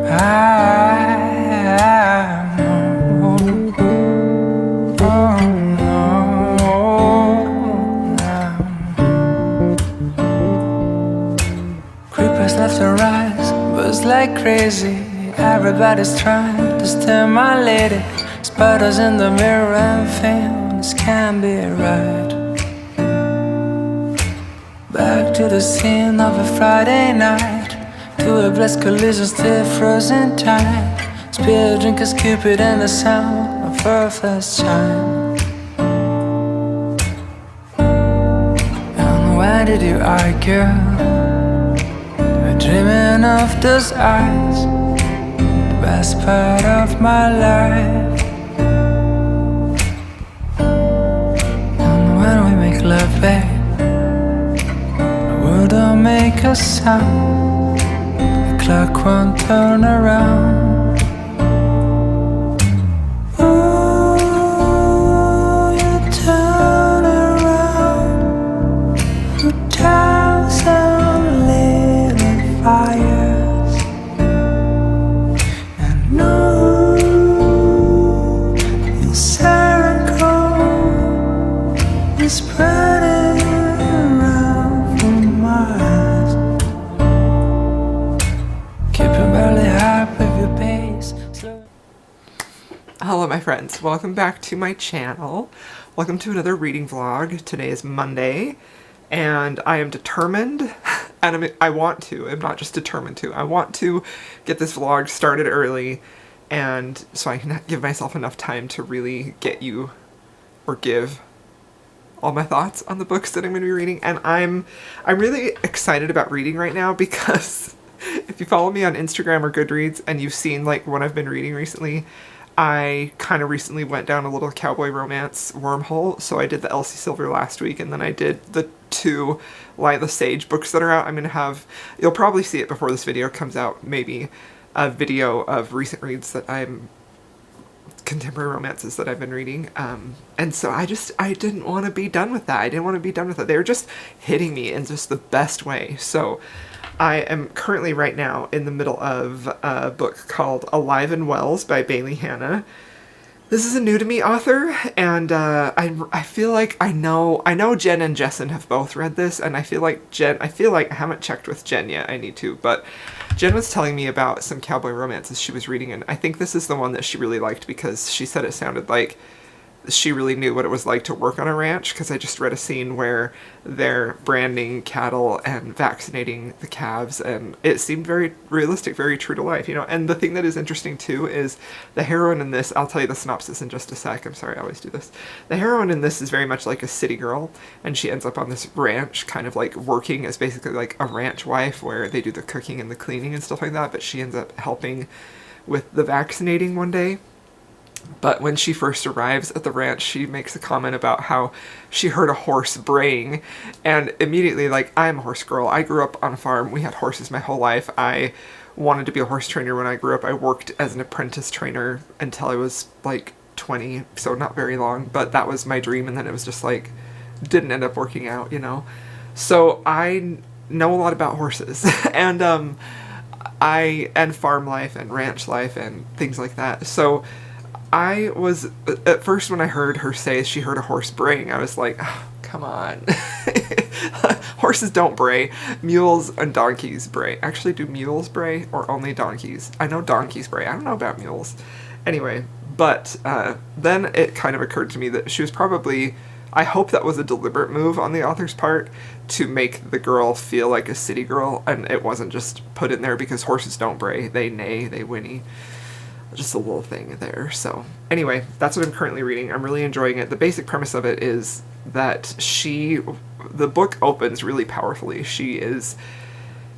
Creepers left and right, buzz like crazy. Everybody's trying to stimulate it. Spiders in the mirror and things can't be right. Back to the scene of a Friday night, to a blessed collision still frozen tight. Spear drinkers, Cupid and the sound of her first chime. And why did you argue? We're dreaming of those eyes, the best part of my life. And when we make love, babe, don't make a sound, the clock won't turn around. Ooh, you turn around, 2,000 little fires. And ooh, your circle is spreading. Hello my friends, welcome back to my channel. Welcome to another reading vlog. Today is Monday and I am determined and I'm not just determined to, I want to get this vlog started early and so I can give myself enough time to really get you or give all my thoughts on the books that I'm going to be reading. And I'm really excited about reading right now because if you follow me on Instagram or Goodreads and you've seen like what I've been reading recently, I kind of recently went down a little cowboy romance wormhole. So I did the Elsie Silver last week and then I did the 2 Lila Sage books that are out. I'm going to have, you'll probably see it before this video comes out, maybe a video of recent reads that contemporary romances that I've been reading. And so I didn't want to be done with that. I didn't want to be done with it. They were just hitting me in just the best way. So I am currently right now in the middle of a book called Alive and Wells by Bailey Hannah. This is a new to me author, and I feel like I know Jen and Jessen have both read this, and I feel like I haven't checked with Jen yet, I need to, but Jen was telling me about some cowboy romances she was reading, and I think this is the one that she really liked because she said it sounded like she really knew what it was like to work on a ranch, because I just read a scene where they're branding cattle and vaccinating the calves, and it seemed very realistic, very true to life, you know. And the thing that is interesting too is the heroine in this, I'll tell you the synopsis in just a sec, I'm sorry I always do this. The heroine in this is very much like a city girl, and she ends up on this ranch kind of like working as basically like a ranch wife where they do the cooking and the cleaning and stuff like that, but she ends up helping with the vaccinating one day. But when she first arrives at the ranch, she makes a comment about how she heard a horse braying, and immediately, like, I'm a horse girl. I grew up on a farm. We had horses my whole life. I wanted to be a horse trainer when I grew up. I worked as an apprentice trainer until I was like 20, so not very long, but that was my dream, and then it was just like, didn't end up working out, you know? So I know a lot about horses, and farm life and ranch life and things like that. So I was, at first when I heard her say she heard a horse braying, I was like, oh, come on. Horses don't bray. Mules and donkeys bray. Actually, do mules bray or only donkeys? I know donkeys bray. I don't know about mules. Anyway, but then it kind of occurred to me that she was probably, I hope that was a deliberate move on the author's part to make the girl feel like a city girl, and it wasn't just put in there because horses don't bray. They neigh, they whinny. Just a little thing there. So anyway, that's what I'm currently reading. I'm really enjoying it. The basic premise of it is that the book opens really powerfully. She is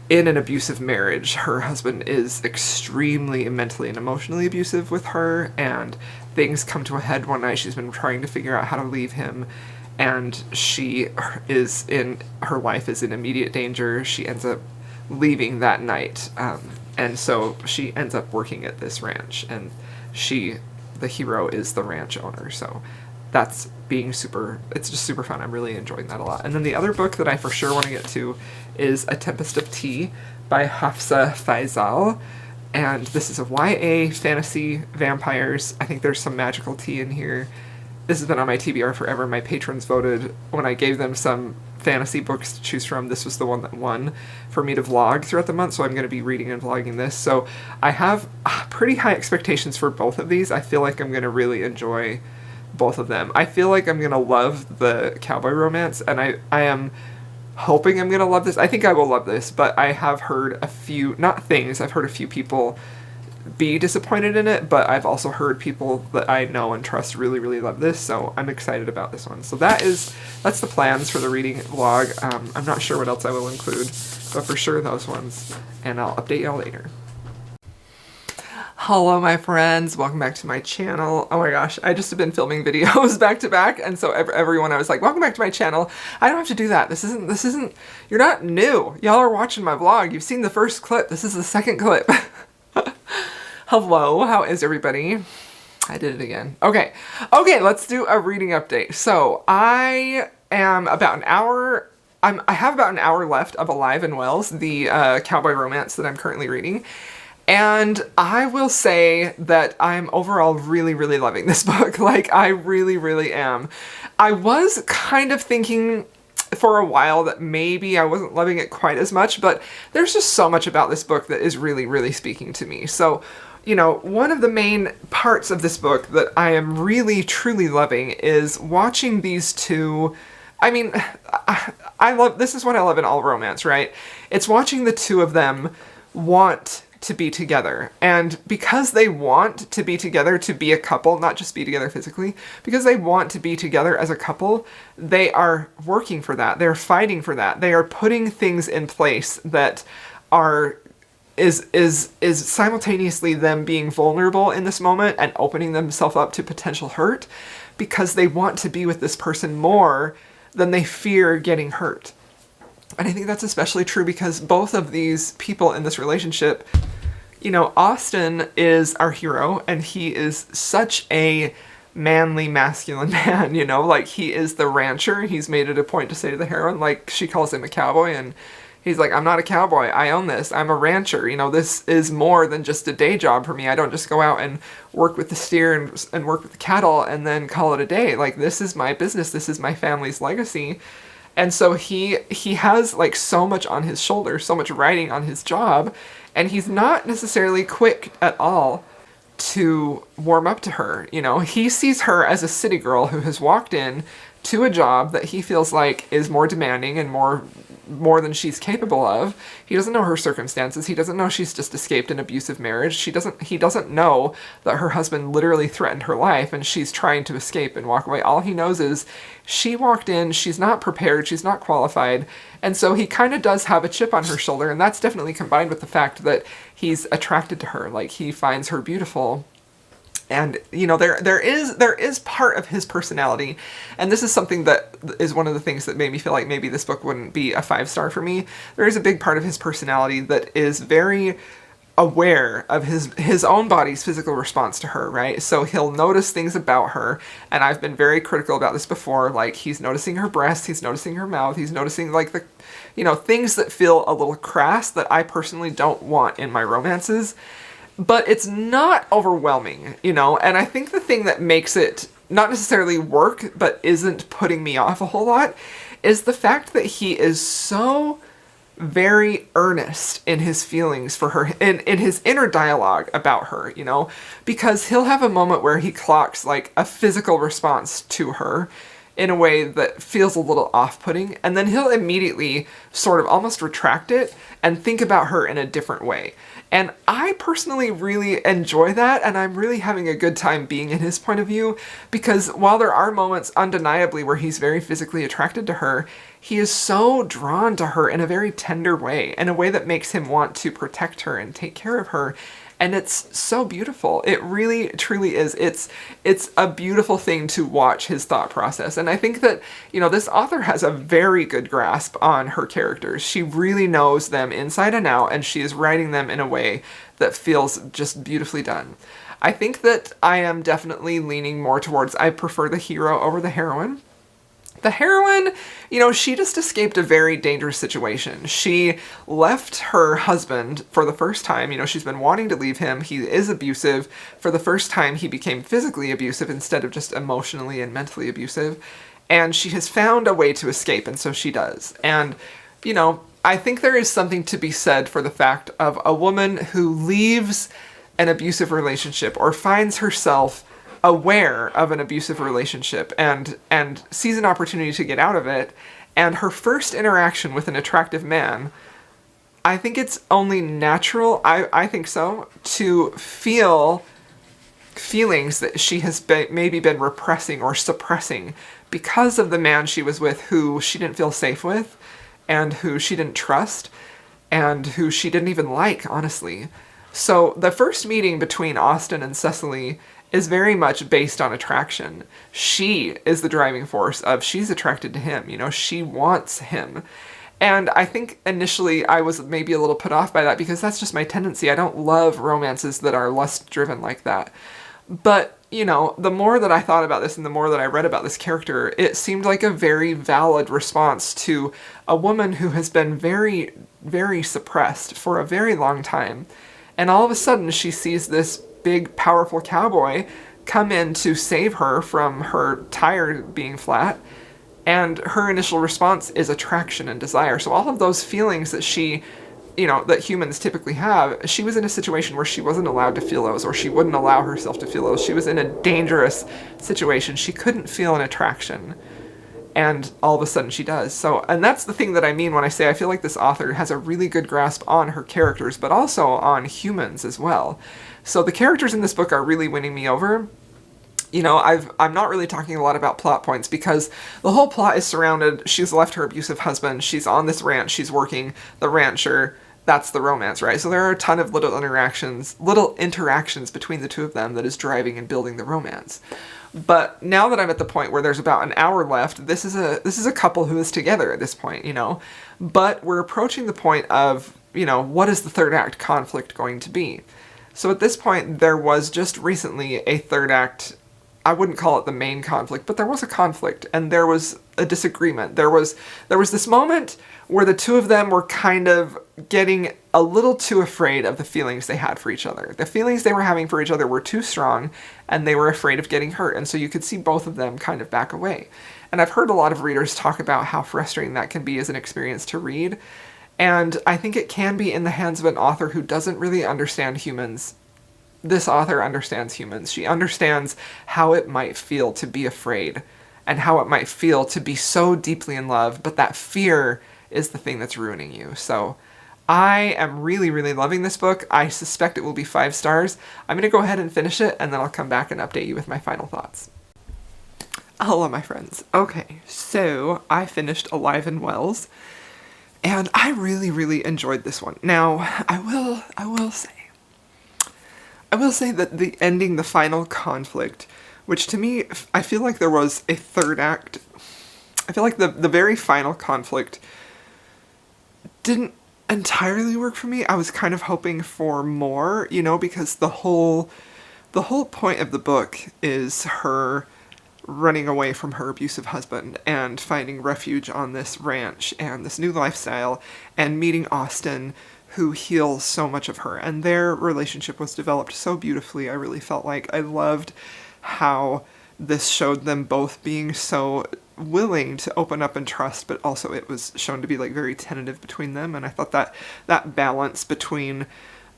in an abusive marriage. Her husband is extremely mentally and emotionally abusive with her, and things come to a head one night. She's been trying to figure out how to leave him, and her life is in immediate danger. She ends up leaving that night. And so she ends up working at this ranch, and the hero is the ranch owner, so that's it's just super fun. I'm really enjoying that a lot. And then the other book that I for sure want to get to is A Tempest of Tea by Hafsah Faizal. And this is a YA fantasy vampires. I think there's some magical tea in here. This has been on my TBR forever. My patrons voted when I gave them some fantasy books to choose from. This was the one that won for me to vlog throughout the month, so I'm going to be reading and vlogging this. So I have pretty high expectations for both of these. I feel like I'm going to really enjoy both of them. I feel like I'm going to love the Cowboy romance, and I am hoping I'm going to love this. I think I will love this, but I have heard a few, I've heard a few people be disappointed in it, but I've also heard people that I know and trust really, really love this, so I'm excited about this one. So that's the plans for the reading vlog. I'm not sure what else I will include, but for sure those ones, and I'll update y'all later. Hello, my friends. Welcome back to my channel. Oh my gosh, I just have been filming videos back to back, and so everyone I was like, welcome back to my channel. I don't have to do that. This isn't, you're not new. Y'all are watching my vlog. You've seen the first clip. This is the second clip. Hello, how is everybody? I did it again. Okay, let's do a reading update. So I am about an hour, I have about an hour left of Alive and Wells, the Cowboy romance that I'm currently reading. And I will say that I'm overall really, really loving this book. Like, I really, really am. I was kind of thinking for a while that maybe I wasn't loving it quite as much, but there's just so much about this book that is really, really speaking to me. So, you know, one of the main parts of this book that I am really, truly loving is watching these two. I mean, I love, this is what I love in all romance, right? It's watching the two of them want to be together. And because they want to be together, to be a couple, not just be together physically, because they want to be together as a couple, they are working for that. They're fighting for that. They are putting things in place that is simultaneously them being vulnerable in this moment and opening themselves up to potential hurt, because they want to be with this person more than they fear getting hurt. And I think that's especially true because both of these people in this relationship, you know, Austin is our hero, and he is such a manly, masculine man, you know, like, he is the rancher. He's made it a point to say to the heroine, like, she calls him a cowboy, and he's like, I'm not a cowboy, I own this, I'm a rancher, you know, this is more than just a day job for me. I don't just go out and work with the steer and work with the cattle and then call it a day. Like, this is my business, this is my family's legacy. And so he has, like, so much on his shoulders, so much riding on his job, and he's not necessarily quick at all to warm up to her. You know, he sees her as a city girl who has walked in to a job that he feels like is more demanding and more than she's capable of. He doesn't know her circumstances. He doesn't know she's just escaped an abusive marriage. He doesn't know that her husband literally threatened her life and she's trying to escape and walk away. All he knows is she walked in, she's not prepared, she's not qualified, and so he kind of does have a chip on her shoulder, and that's definitely combined with the fact that he's attracted to her. Like, he finds her beautiful. And, you know, there is part of his personality, and this is something that is one of the things that made me feel like maybe this book wouldn't be a 5-star for me. There is a big part of his personality that is very aware of his own body's physical response to her, right? So he'll notice things about her, and I've been very critical about this before, like, he's noticing her breasts, he's noticing her mouth, he's noticing, like, the, you know, things that feel a little crass that I personally don't want in my romances. But it's not overwhelming, you know, and I think the thing that makes it not necessarily work, but isn't putting me off a whole lot, is the fact that he is so very earnest in his feelings for her, in his inner dialogue about her, you know, because he'll have a moment where he clocks, like, a physical response to her in a way that feels a little off-putting, and then he'll immediately sort of almost retract it and think about her in a different way. And I personally really enjoy that, and I'm really having a good time being in his point of view, because while there are moments undeniably where he's very physically attracted to her, he is so drawn to her in a very tender way, in a way that makes him want to protect her and take care of her. And it's so beautiful. It really, truly is. It's a beautiful thing to watch his thought process. And I think that, you know, this author has a very good grasp on her characters. She really knows them inside and out, and she is writing them in a way that feels just beautifully done. I think that I am definitely leaning more towards, I prefer the hero over the heroine, The heroine, she just escaped a very dangerous situation. She left her husband for the first time. She's been wanting to leave him. He is abusive. For the first time, he became physically abusive instead of just emotionally and mentally abusive. And she has found a way to escape, and so she does. And, I think there is something to be said for the fact of a woman who leaves an abusive relationship or finds herself aware of an abusive relationship and sees an opportunity to get out of it, and her first interaction with an attractive man, I think it's only natural, I think so, to feel feelings that she has maybe been repressing or suppressing because of the man she was with who she didn't feel safe with and who she didn't trust and who she didn't even like, honestly. So the first meeting between Austen and Cecily is very much based on attraction. She is the driving force of she's attracted to him, she wants him. And I think initially I was maybe a little put off by that because that's just my tendency. I don't love romances that are lust-driven like that. But, the more that I thought about this and the more that I read about this character, it seemed like a very valid response to a woman who has been very, very suppressed for a very long time. And all of a sudden she sees this big, powerful cowboy come in to save her from her tire being flat, and her initial response is attraction and desire. So all of those feelings that she, that humans typically have, she was in a situation where she wasn't allowed to feel those, or she wouldn't allow herself to feel those. She was in a dangerous situation. She couldn't feel an attraction. And all of a sudden she does. So, and that's the thing that I mean when I say I feel like this author has a really good grasp on her characters, but also on humans as well. So the characters in this book are really winning me over. I'm not really talking a lot about plot points because the whole plot is surrounded, she's left her abusive husband, she's on this ranch, she's working the rancher, that's the romance, right? So there are a ton of little interactions between the two of them that is driving and building the romance. But now that I'm at the point where there's about an hour left, this is a couple who is together at this point, But we're approaching the point of, what is the third act conflict going to be? So at this point, there was just recently a third act. I wouldn't call it the main conflict, but there was a conflict and there was a disagreement. There was this moment where the two of them were kind of getting a little too afraid of the feelings they had for each other. The feelings they were having for each other were too strong and they were afraid of getting hurt. And so you could see both of them kind of back away. And I've heard a lot of readers talk about how frustrating that can be as an experience to read. And I think it can be in the hands of an author who doesn't really understand humans. This author understands humans. She understands how it might feel to be afraid and how it might feel to be so deeply in love, but that fear is the thing that's ruining you. So I am really, really loving this book. I suspect it will be 5 stars. I'm going to go ahead and finish it, and then I'll come back and update you with my final thoughts. Hello, my friends. Okay, so I finished Alive and Wells, and I really, really enjoyed this one. Now, I will say that the ending, the final conflict, which to me, I feel like there was a third act. I feel like the very final conflict didn't entirely work for me. I was kind of hoping for more, because the whole point of the book is her running away from her abusive husband and finding refuge on this ranch and this new lifestyle and meeting Austen, who heals so much of her. And their relationship was developed so beautifully. I really felt like I loved how this showed them both being so willing to open up and trust, but also it was shown to be like very tentative between them. And I thought that balance between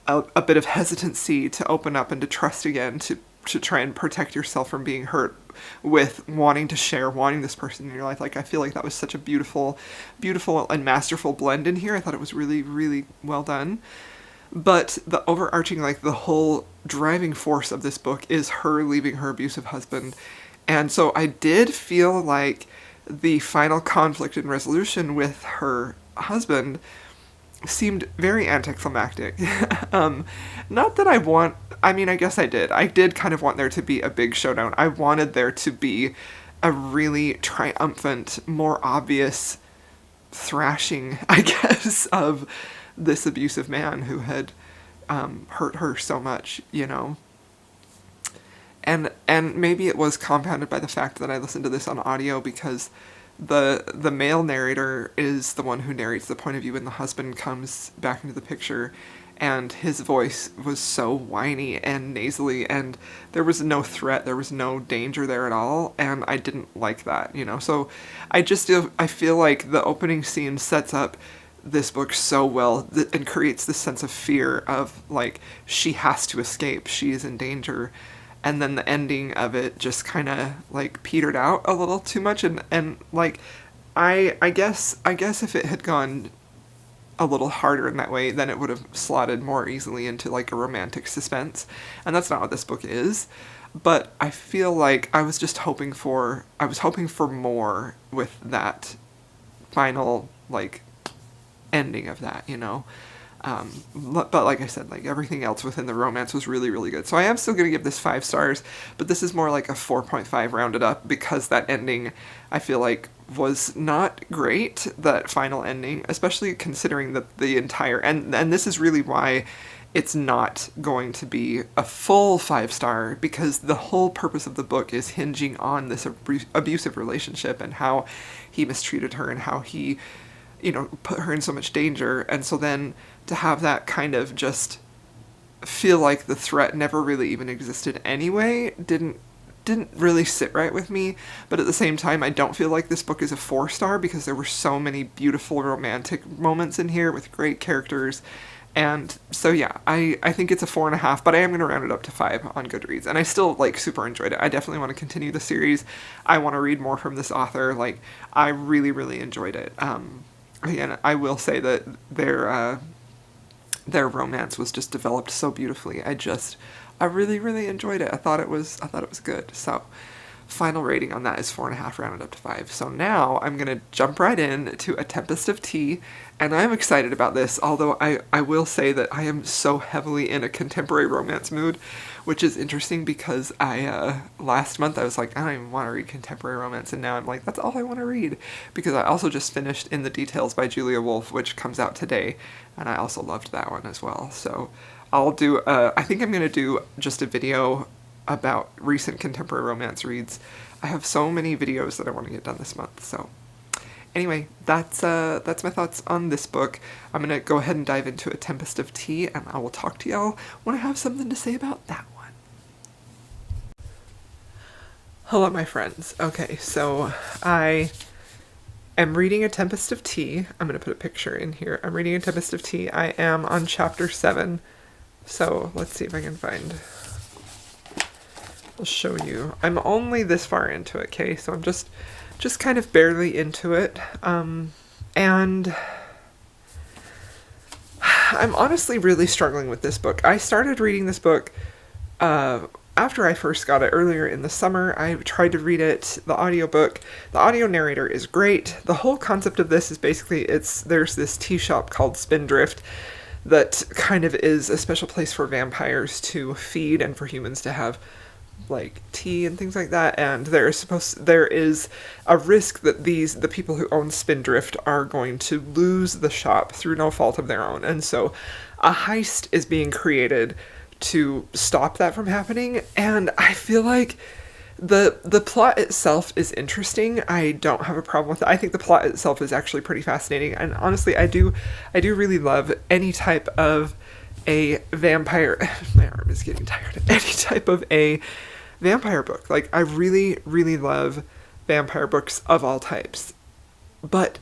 a bit of hesitancy to open up and to trust again, to try and protect yourself from being hurt, with wanting to share, wanting this person in your life. Like, I feel like that was such a beautiful and masterful blend in here. I thought it was really, really well done. But the overarching, like, the whole driving force of this book is her leaving her abusive husband. And so I did feel like the final conflict and resolution with her husband seemed very anticlimactic. Not that I guess I did. I did kind of want there to be a big showdown. I wanted there to be a really triumphant, more obvious thrashing, I guess, of this abusive man who had hurt her so much, And maybe it was compounded by the fact that I listened to this on audio, because the male narrator is the one who narrates the point of view when the husband comes back into the picture, and his voice was so whiny and nasally, and there was no threat, there was no danger there at all, and I didn't like that, you know. So I feel like the opening scene sets up this book so well and creates this sense of fear of, like, she has to escape, she is in danger. And then the ending of it just kind of, like, petered out a little too much, and like, I guess if it had gone a little harder in that way, then it would have slotted more easily into, like, a romantic suspense, and that's not what this book is. But I feel like I was hoping for more with that final, like, ending of that, you know. But like I said, like, everything else within the romance was really, really good. So I am still going to give this 5 stars, but this is more like a 4.5 rounded up, because that ending, I feel like, was not great, that final ending, especially considering that the entire, and this is really why it's not going to be a full 5-star, because the whole purpose of the book is hinging on this abusive relationship and how he mistreated her and how he, you know, put her in so much danger. And so then to have that kind of just feel like the threat never really even existed anyway didn't really sit right with me. But at the same time, I don't feel like this book is a 4-star, because there were so many beautiful romantic moments in here with great characters. And so yeah, I think it's a 4.5, but I am going to round it up to 5 on Goodreads. And I still, like, super enjoyed it. I definitely want to continue the series. I want to read more from this author. Like, I really, really enjoyed it. Again, I will say that their romance was just developed so beautifully. I really, really enjoyed it. I thought it was good. So final rating on that is 4.5 rounded up to 5. So now I'm going to jump right in to A Tempest of Tea, and I'm excited about this, although I will say that I am so heavily in a contemporary romance mood, which is interesting, because last month I was like, I don't even want to read contemporary romance, and now I'm like, that's all I want to read, because I also just finished In the Details by Julia Wolf, which comes out today, and I also loved that one as well. So I'll do, I think I'm going to do just a video about recent contemporary romance reads. I have so many videos that I want to get done this month. So anyway, that's my thoughts on this book. I'm going to go ahead and dive into A Tempest of Tea, and I will talk to y'all when I have something to say about that one. Hello, my friends. Okay, so I am reading A Tempest of Tea. I'm going to put a picture in here. I'm reading A Tempest of Tea. I am on chapter 7. So let's see if I can find... I'll show you. I'm only this far into it, okay? So I'm just kind of barely into it. And I'm honestly really struggling with this book. I started reading this book after I first got it earlier in the summer. I tried to read it, the audiobook. The audio narrator is great. The whole concept of this is basically there's this tea shop called Spindrift that kind of is a special place for vampires to feed and for humans to have, like, tea and things like that, and there is a risk that the people who own Spindrift are going to lose the shop through no fault of their own, and so a heist is being created to stop that from happening. And I feel like the plot itself is interesting. I don't have a problem with it. I think the plot itself is actually pretty fascinating, and honestly, I do really love any type of a vampire... My arm is getting tired. Any type of a vampire book. Like, I really, really love vampire books of all types. But,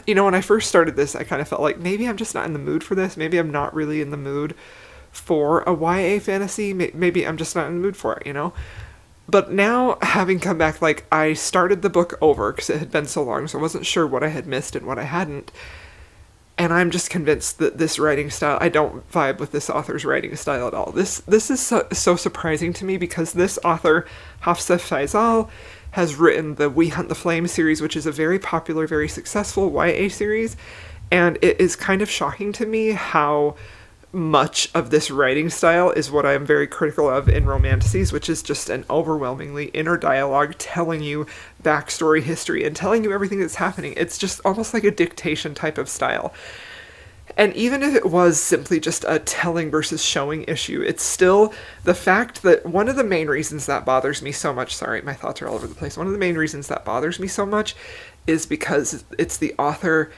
you know, when I first started this, I kind of felt like maybe I'm just not in the mood for this. Maybe I'm not really in the mood for a YA fantasy. Maybe I'm just not in the mood for it, you know? But now, having come back, like, I started the book over because it had been so long, so I wasn't sure what I had missed and what I hadn't. And I'm just convinced that this writing style, I don't vibe with this author's writing style at all. This is so surprising to me, because this author, Hafsah Faizal, has written the We Hunt the Flame series, which is a very popular, very successful YA series. And it is kind of shocking to me how much of this writing style is what I am very critical of in romanticises, which is just an overwhelmingly inner dialogue telling you backstory, history, and telling you everything that's happening. It's just almost like a dictation type of style. And even if it was simply just a telling versus showing issue, it's still the fact that one of the main reasons that bothers me so much, sorry, my thoughts are all over the place. One of the main reasons that bothers me so much is because it's the author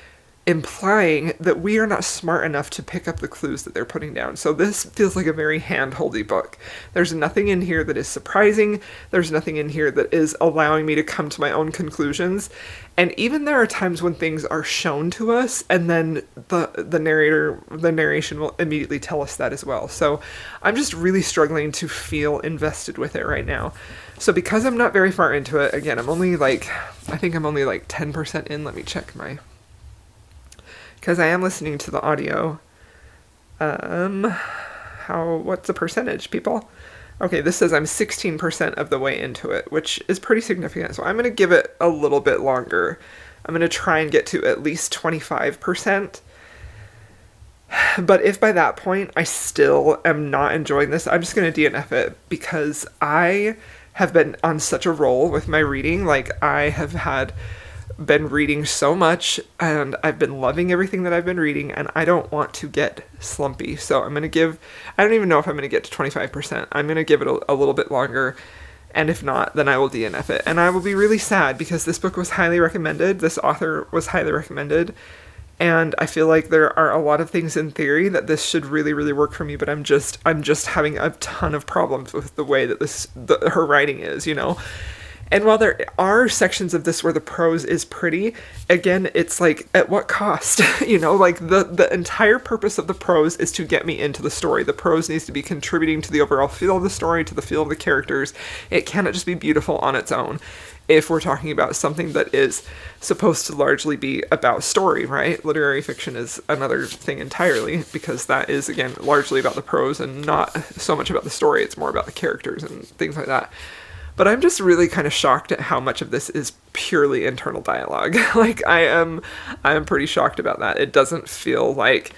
implying that we are not smart enough to pick up the clues that they're putting down. So this feels like a very hand-holdy book. There's nothing in here that is surprising. There's nothing in here that is allowing me to come to my own conclusions. And even there are times when things are shown to us and then the narration will immediately tell us that as well. So I'm just really struggling to feel invested with it right now. So because I'm not very far into it, again, I think I'm only like 10% in. Let me check because I am listening to the audio. What's the percentage, people? Okay, this says I'm 16% of the way into it, which is pretty significant. So I'm going to give it a little bit longer. I'm going to try and get to at least 25%. But if by that point I still am not enjoying this, I'm just going to DNF it because I have been on such a roll with my reading. Like, I have been reading so much and I've been loving everything that I've been reading, and I don't want to get slumpy. So I don't even know if I'm going to get to 25%. I'm going to give it a little bit longer, and if not, then I will DNF it. And I will be really sad because this book was highly recommended. This author was highly recommended. And I feel like there are a lot of things in theory that this should really, really work for me, but I'm just having a ton of problems with the way that her writing is, you know? And while there are sections of this where the prose is pretty, again, it's like, at what cost? You know, like the entire purpose of the prose is to get me into the story. The prose needs to be contributing to the overall feel of the story, to the feel of the characters. It cannot just be beautiful on its own if we're talking about something that is supposed to largely be about story, right? Literary fiction is another thing entirely, because that is, again, largely about the prose and not so much about the story. It's more about the characters and things like that. But I'm just really kind of shocked at how much of this is purely internal dialogue. Like, I am pretty shocked about that. It doesn't feel like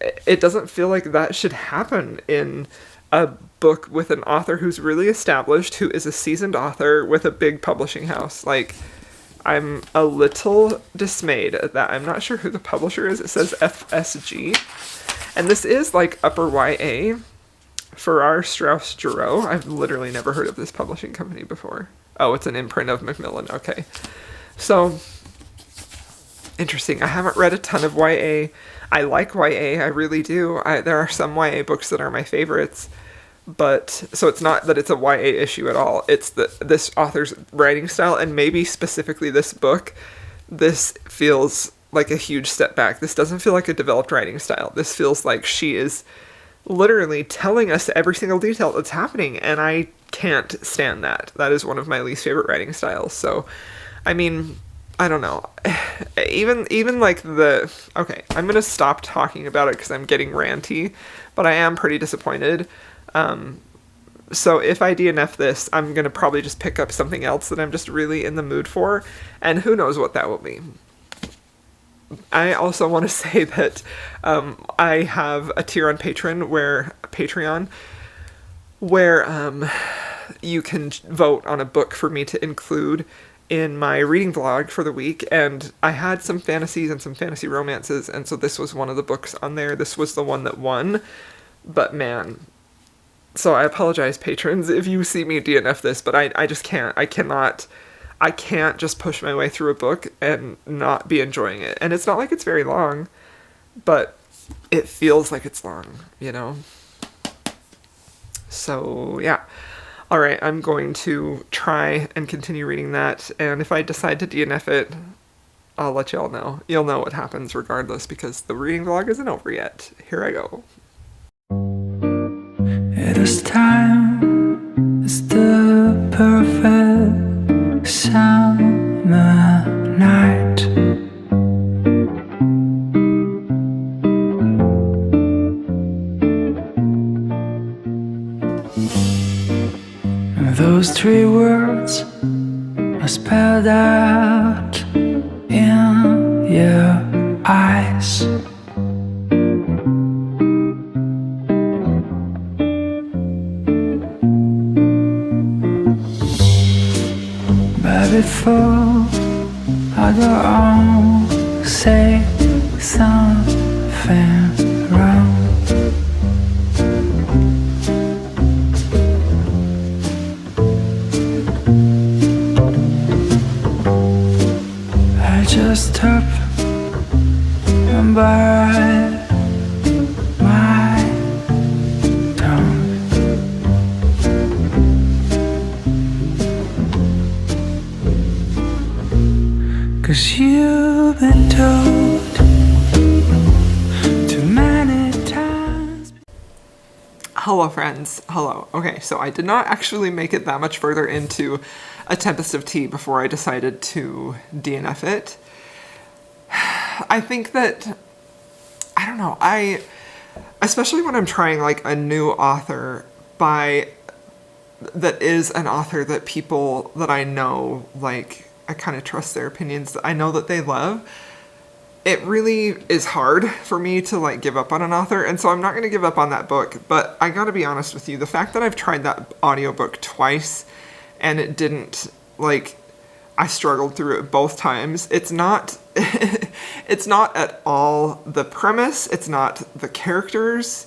that should happen in a book with an author who's really established, who is a seasoned author with a big publishing house. Like, I'm a little dismayed at that. I'm not sure who the publisher is. It says FSG. And this is like upper YA. Farrar, Straus, Giroux. I've literally never heard of this publishing company before. Oh, it's an imprint of Macmillan. Okay. So, interesting. I haven't read a ton of YA. I like YA. I really do. There are some YA books that are my favorites. But, so it's not that it's a YA issue at all. It's this author's writing style, and maybe specifically this book, this feels like a huge step back. This doesn't feel like a developed writing style. This feels like she is literally telling us every single detail that's happening, and I can't stand that. That is one of my least favorite writing styles. So, I mean, I don't know. Even like okay, I'm gonna stop talking about it because I'm getting ranty, but I am pretty disappointed. So if I DNF this, I'm gonna probably just pick up something else that I'm just really in the mood for, and who knows what that will be. I also want to say that I have a tier on Patreon where you can vote on a book for me to include in my reading vlog for the week, and I had some fantasies and some fantasy romances, and so this was one of the books on there. This was the one that won, but man, so I apologize, patrons, if you see me DNF this, but I just can't. I can't just push my way through a book and not be enjoying it. And it's not like it's very long, but it feels like it's long, you know? So, yeah. All right, I'm going to try and continue reading that, and if I decide to DNF it, I'll let y'all know. You'll know what happens regardless, because the reading vlog isn't over yet. Here I go. It is time, it's the perfect summer night. Those three words are spelled out in your eyes. But before I go on, say something. laughing around. I just hope I'm by my tongue. 'Cause you've been told too many times. Hello, friends. Hello. Okay, so I did not actually make it that much further into A Tempest of Tea before I decided to DNF it. I think that, I don't know, especially when I'm trying like a new author that is an author that people that I know, like, I kind of trust their opinions, that I know that they love, it really is hard for me to like give up on an author, and so I'm not going to give up on that book. But I gotta be honest with you, the fact that I've tried that audiobook twice and it didn't, like, I struggled through it both times. It's not it's not at all the premise, it's not the characters.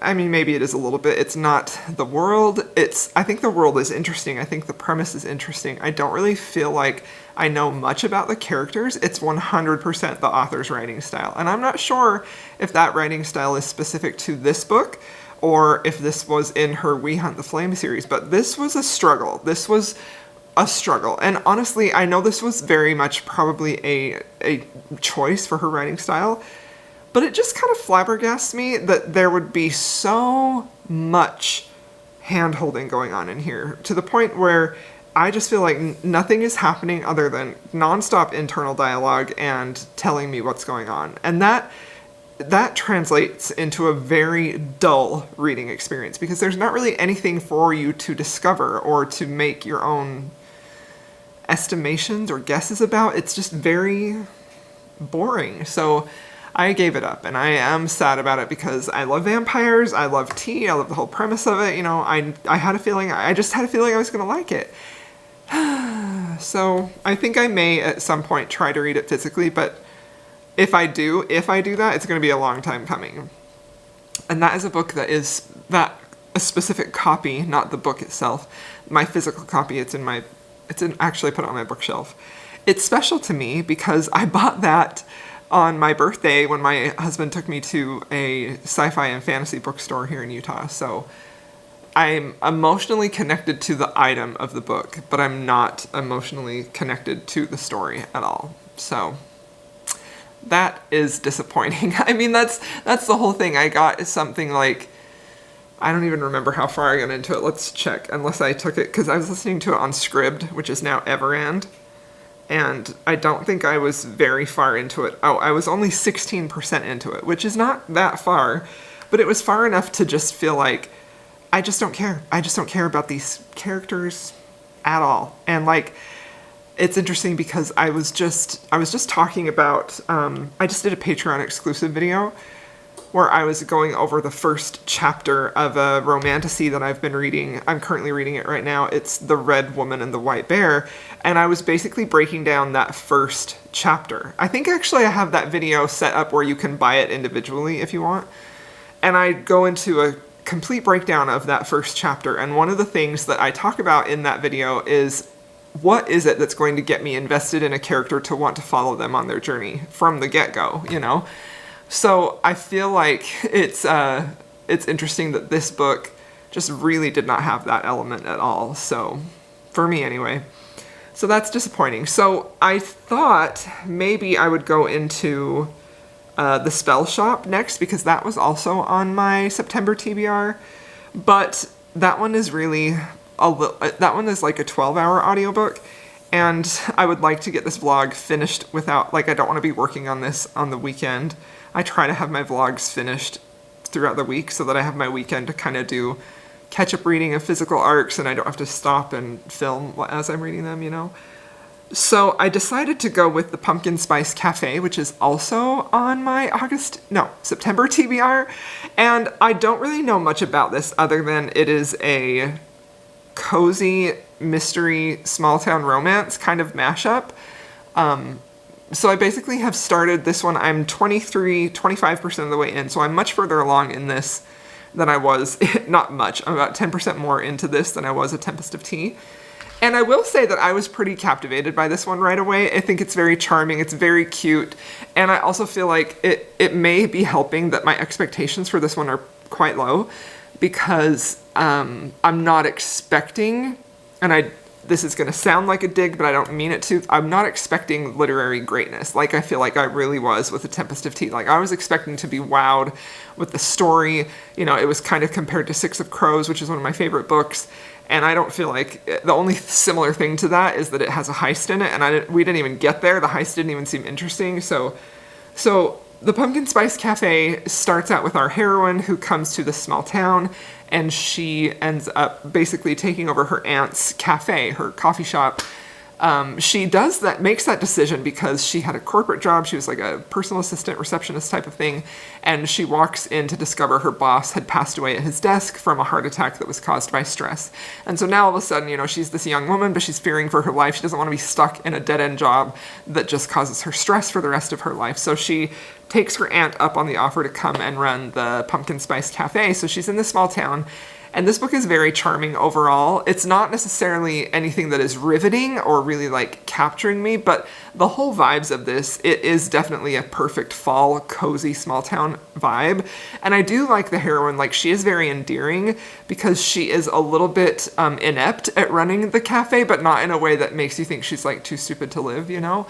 I mean, maybe it is a little bit. It's not the world. I think the world is interesting. I think the premise is interesting. I don't really feel like I know much about the characters. It's 100% the author's writing style. And I'm not sure if that writing style is specific to this book or if this was in her We Hunt the Flame series, but this was a struggle. This was a struggle. And honestly, I know this was very much probably a choice for her writing style, but it just kind of flabbergasts me that there would be so much hand-holding going on in here, to the point where I just feel like nothing is happening other than nonstop internal dialogue and telling me what's going on. And that translates into a very dull reading experience, because there's not really anything for you to discover or to make your own estimations or guesses about. It's just very boring. So I gave it up, and I am sad about it because I love vampires, I love tea, I love the whole premise of it. You know, I had a feeling, I just had a feeling I was going to like it. So I think I may at some point try to read it physically, but if I do that, it's going to be a long time coming. And that is a book that is a specific copy, not the book itself. My physical copy, actually I put it on my bookshelf. It's special to me because I bought that on my birthday when my husband took me to a sci-fi and fantasy bookstore here in Utah. So I'm emotionally connected to the item of the book, but I'm not emotionally connected to the story at all. So that is disappointing. I mean, that's the whole thing. I got something like, I don't even remember how far I got into it. Let's check, unless I took it, because I was listening to it on Scribd, which is now Everand. And I don't think I was very far into it. Oh, I was only 16% into it, which is not that far, but it was far enough to just feel like, I just don't care. I just don't care about these characters at all. And like, it's interesting because I was just talking about, I just did a Patreon exclusive video where I was going over the first chapter of a romantasy that I've been reading. I'm currently reading it right now. It's The Red Woman and the White Bear. And I was basically breaking down that first chapter. I think actually I have that video set up where you can buy it individually if you want. And I go into a complete breakdown of that first chapter. And one of the things that I talk about in that video is, what is it that's going to get me invested in a character to want to follow them on their journey from the get-go, you know? So I feel like it's interesting that this book just really did not have that element at all. So, for me anyway. So that's disappointing. So I thought maybe I would go into The Spell Shop next, because that was also on my September TBR. But that one is really, that one is like a 12-hour audiobook. And I would like to get this vlog finished without, like, I don't want to be working on this on the weekend. I try to have my vlogs finished throughout the week so that I have my weekend to kind of do catch-up reading of physical arcs and I don't have to stop and film as I'm reading them, you know? So I decided to go with the Pumpkin Spice Cafe, which is also on my September TBR. And I don't really know much about this other than it is a cozy mystery small town romance kind of mashup. So I basically have started this one. I'm 25% of the way in, so I'm much further along in this than I was, not much, I'm about 10% more into this than I was a Tempest of Tea. And I will say that I was pretty captivated by this one right away. I think it's very charming, it's very cute, and I also feel like it may be helping that my expectations for this one are quite low, because I'm not expecting, and this is going to sound like a dig, but I don't mean it to. I'm not expecting literary greatness like I feel like I really was with The Tempest of Tea. Like, I was expecting to be wowed with the story. You know, it was kind of compared to Six of Crows, which is one of my favorite books. And I don't feel like, the only similar thing to that is that it has a heist in it, and we didn't even get there. The heist didn't even seem interesting. So the Pumpkin Spice Cafe starts out with our heroine who comes to this small town, and she ends up basically taking over her aunt's cafe, her coffee shop. She makes that decision because she had a corporate job. She was like a personal assistant, receptionist type of thing. And she walks in to discover her boss had passed away at his desk from a heart attack that was caused by stress. And so now all of a sudden, you know, she's this young woman, but she's fearing for her life. She doesn't want to be stuck in a dead-end job that just causes her stress for the rest of her life. So she takes her aunt up on the offer to come and run the Pumpkin Spice Cafe. So she's in this small town. And this book is very charming overall. It's not necessarily anything that is riveting or really like capturing me, but the whole vibes of this, it is definitely a perfect fall, cozy, small town vibe. And I do like the heroine, like she is very endearing because she is a little bit inept at running the cafe, but not in a way that makes you think she's like too stupid to live, you know?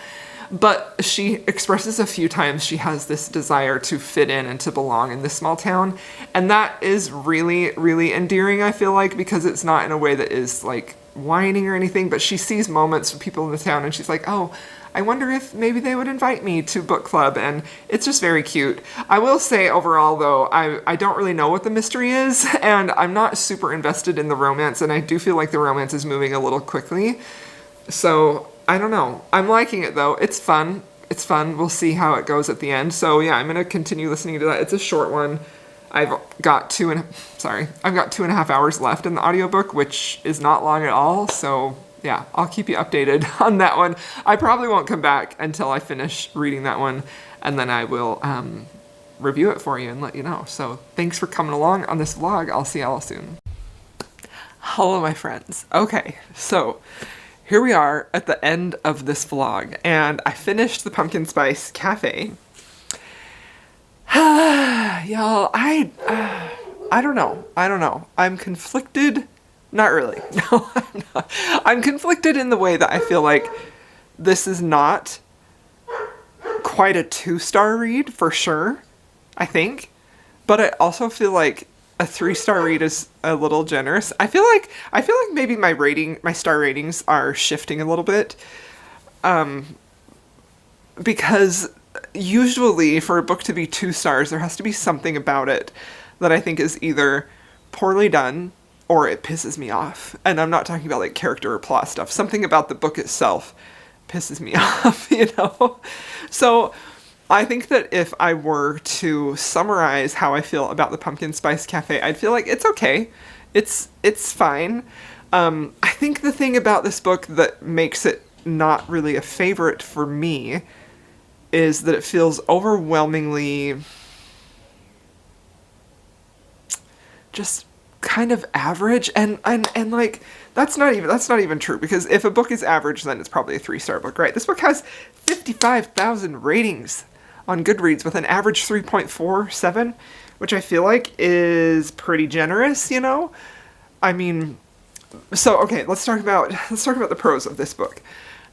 But she expresses a few times she has this desire to fit in and to belong in this small town. And that is really, really endearing, I feel like, because it's not in a way that is like whining or anything, but she sees moments with people in the town and she's like, oh, I wonder if maybe they would invite me to book club. And it's just very cute. I will say overall, though, I don't really know what the mystery is, and I'm not super invested in the romance, and I do feel like the romance is moving a little quickly. So I don't know. I'm liking it though. It's fun. It's fun. We'll see how it goes at the end. So yeah, I'm gonna continue listening to that. It's a short one. I've got 2.5 hours left in the audiobook, which is not long at all. So yeah, I'll keep you updated on that one. I probably won't come back until I finish reading that one, and then I will review it for you and let you know. So thanks for coming along on this vlog. I'll see y'all soon. Hello, my friends. Okay, so here we are at the end of this vlog, and I finished the Pumpkin Spice Cafe. Y'all, I don't know. I'm conflicted. Not really. No, I'm not. I'm conflicted in the way that I feel like this is not quite a 2-star read for sure, I think. But I also feel like a 3-star read is a little generous. I feel like maybe my star ratings are shifting a little bit. Because usually for a book to be 2 stars, there has to be something about it that I think is either poorly done or it pisses me off. And I'm not talking about like character or plot stuff. Something about the book itself pisses me off, you know? So I think that if I were to summarize how I feel about the Pumpkin Spice Cafe, I'd feel like it's okay. It's fine. I think the thing about this book that makes it not really a favorite for me is that it feels overwhelmingly just kind of average, and like that's not even true, because if a book is average, then it's probably a 3-star book, right? This book has 55,000 ratings on Goodreads with an average 3.47, which I feel like is pretty generous, you know? I mean, so okay, let's talk about the pros of this book.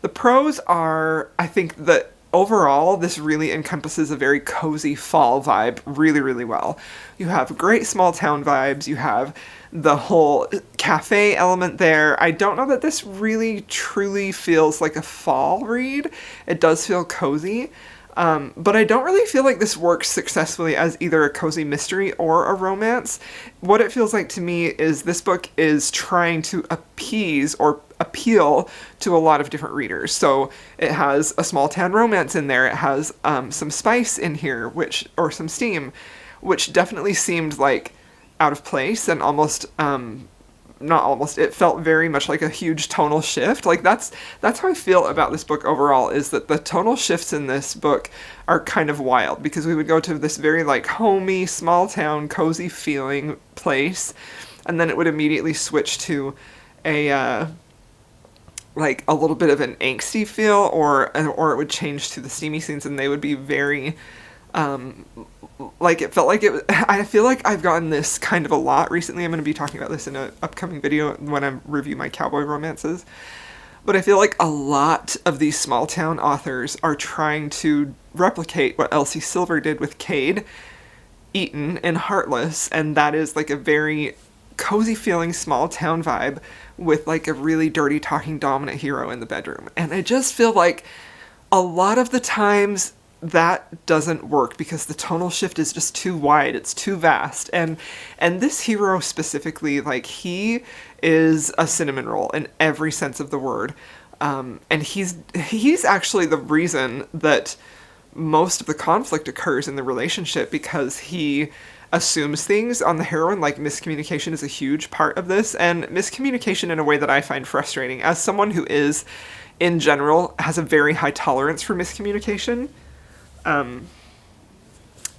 The pros are, I think that overall, this really encompasses a very cozy fall vibe really, really well. You have great small town vibes. You have the whole cafe element there. I don't know that this really truly feels like a fall read. It does feel cozy. But I don't really feel like this works successfully as either a cozy mystery or a romance. What it feels like to me is this book is trying to appease or appeal to a lot of different readers. So it has a small town romance in there. It has some spice in here, or some steam, which definitely seemed like out of place and almost not almost, it felt very much like a huge tonal shift. Like that's how I feel about this book overall, is that the tonal shifts in this book are kind of wild, because we would go to this very like homey, small town, cozy feeling place, and then it would immediately switch to a like a little bit of an angsty feel, or it would change to the steamy scenes, and they would be very like, it felt like it. I feel like I've gotten this kind of a lot recently. I'm going to be talking about this in an upcoming video when I review my cowboy romances. But I feel like a lot of these small town authors are trying to replicate what Elsie Silver did with Cade, Eaton, and Heartless, and that is like a very cozy feeling small town vibe with like a really dirty talking dominant hero in the bedroom. And I just feel like a lot of the times that doesn't work because the tonal shift is just too wide, it's too vast. And this hero specifically, like, he is a cinnamon roll in every sense of the word. And he's actually the reason that most of the conflict occurs in the relationship, because he assumes things on the heroine. Like, miscommunication is a huge part of this, and miscommunication in a way that I find frustrating as someone who is, in general, has a very high tolerance for miscommunication.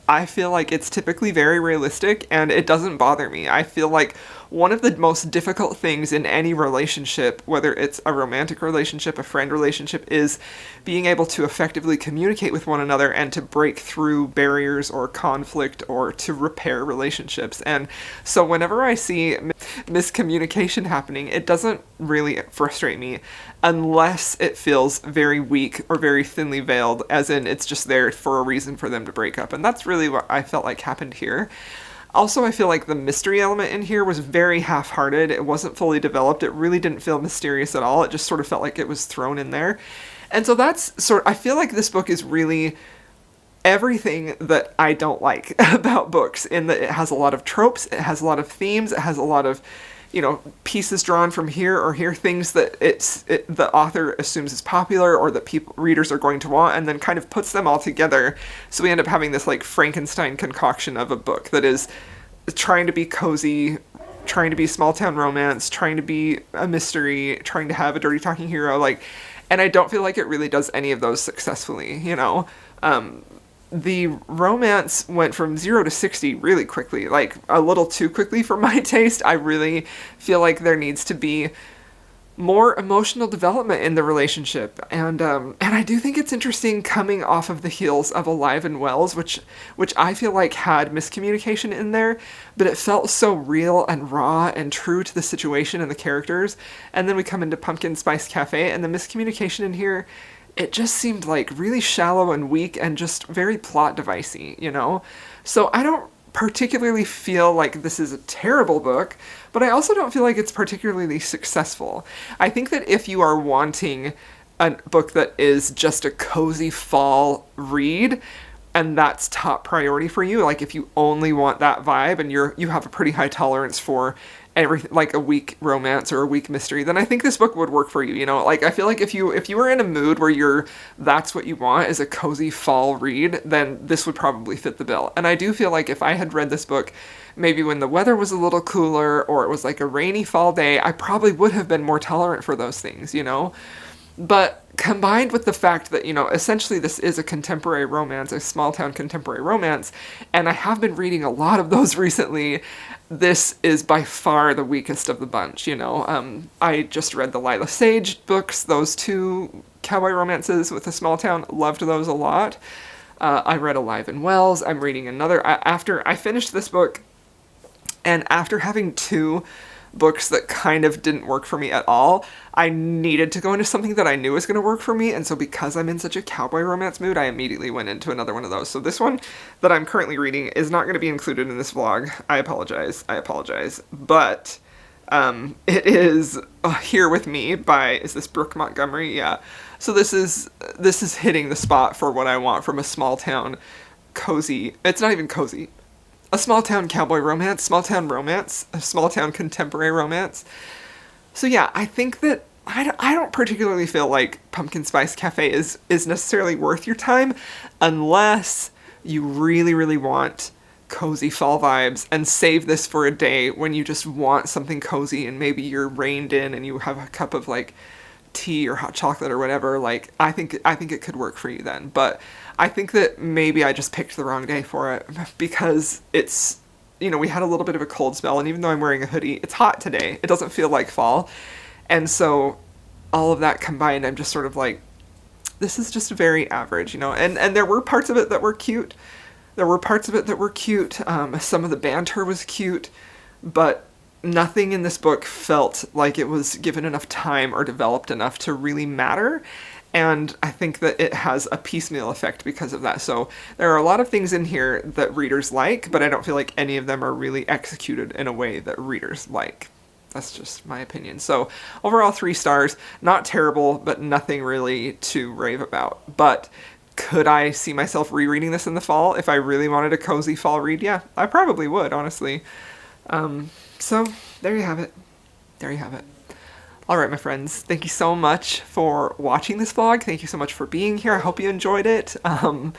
I feel like it's typically very realistic, and it doesn't bother me. I feel like one of the most difficult things in any relationship, whether it's a romantic relationship, a friend relationship, is being able to effectively communicate with one another and to break through barriers or conflict or to repair relationships. And so whenever I see miscommunication happening, it doesn't really frustrate me unless it feels very weak or very thinly veiled, as in it's just there for a reason for them to break up. And that's really what I felt like happened here. Also, I feel like the mystery element in here was very half-hearted. It wasn't fully developed. It really didn't feel mysterious at all. It just sort of felt like it was thrown in there. And so I feel like this book is really everything that I don't like about books, in that it has a lot of tropes, it has a lot of themes, it has a lot of, pieces drawn from here or here, things that the author assumes is popular or that readers are going to want, and then kind of puts them all together. So we end up having this like Frankenstein concoction of a book that is trying to be cozy, trying to be small town romance, trying to be a mystery, trying to have a dirty talking hero, and I don't feel like it really does any of those successfully, The romance went from 0 to 60 really quickly, like a little too quickly for my taste. I really feel like there needs to be more emotional development in the relationship, and I do think it's interesting coming off of the heels of Alive and Wells, which I feel like had miscommunication in there, but it felt so real and raw and true to the situation and the characters. And then we come into Pumpkin Spice Cafe, and the miscommunication in here, it just seemed like really shallow and weak and just very plot devicey, So I don't particularly feel like this is a terrible book, but I also don't feel like it's particularly successful. I think that if you are wanting a book that is just a cozy fall read, and that's top priority for you, like if you only want that vibe and you have a pretty high tolerance for everything, like a weak romance or a weak mystery, then I think this book would work for you. I feel like if you were in a mood where that's what you want is a cozy fall read, then this would probably fit the bill. And I do feel like if I had read this book maybe when the weather was a little cooler or it was like a rainy fall day, I probably would have been more tolerant for those things, But combined with the fact that, essentially this is a contemporary romance, a small town contemporary romance, and I have been reading a lot of those recently, this is by far the weakest of the bunch, I just read the Lila Sage books, those two cowboy romances with a small town, loved those a lot. I read Alive and Wells. I'm reading another, after I finished this book, and after having two books that kind of didn't work for me at all, I needed to go into something that I knew was going to work for me, and so because I'm in such a cowboy romance mood, I immediately went into another one of those. So this one that I'm currently reading is not going to be included in this vlog. I apologize, but it is Here With Me by, is this Brooke Montgomery? Yeah. So this is hitting the spot for what I want from a small town cozy, it's not even cozy, a small town cowboy romance, small town romance, a small town contemporary romance. So yeah, I think that I don't particularly feel like Pumpkin Spice Cafe is necessarily worth your time unless you really, really want cozy fall vibes and save this for a day when you just want something cozy and maybe you're reined in and you have a cup of like tea or hot chocolate or whatever. Like I think it could work for you then. But I think that maybe I just picked the wrong day for it because it's, you know, we had a little bit of a cold spell, and even though I'm wearing a hoodie, it's hot today. It doesn't feel like fall. And so all of that combined, I'm just sort of like, this is just very average, you know. And there were parts of it that were cute. Some of the banter was cute, but nothing in this book felt like it was given enough time or developed enough to really matter. And I think that it has a piecemeal effect because of that. So there are a lot of things in here that readers like, but I don't feel like any of them are really executed in a way that readers like. That's just my opinion. So overall, 3 stars. Not terrible, but nothing really to rave about. But could I see myself rereading this in the fall if I really wanted a cozy fall read? Yeah, I probably would, honestly. So there you have it. All right, my friends, thank you so much for watching this vlog. Thank you so much for being here. I hope you enjoyed it. I'm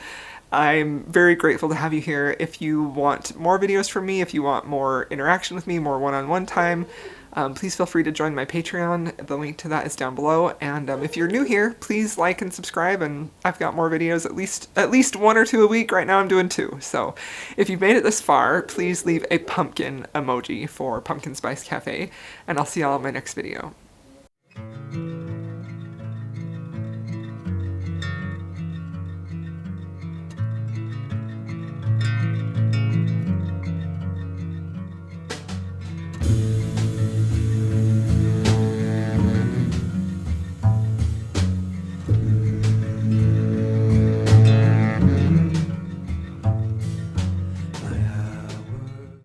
very grateful to have you here. If you want more videos from me, if you want more interaction with me, more one-on-one time, please feel free to join my Patreon. The link to that is down below. And if you're new here, please like and subscribe. And I've got more videos, at least 1 or 2 a week. Right now I'm doing 2. So if you've made it this far, please leave a pumpkin emoji for Pumpkin Spice Cafe. And I'll see y'all in my next video.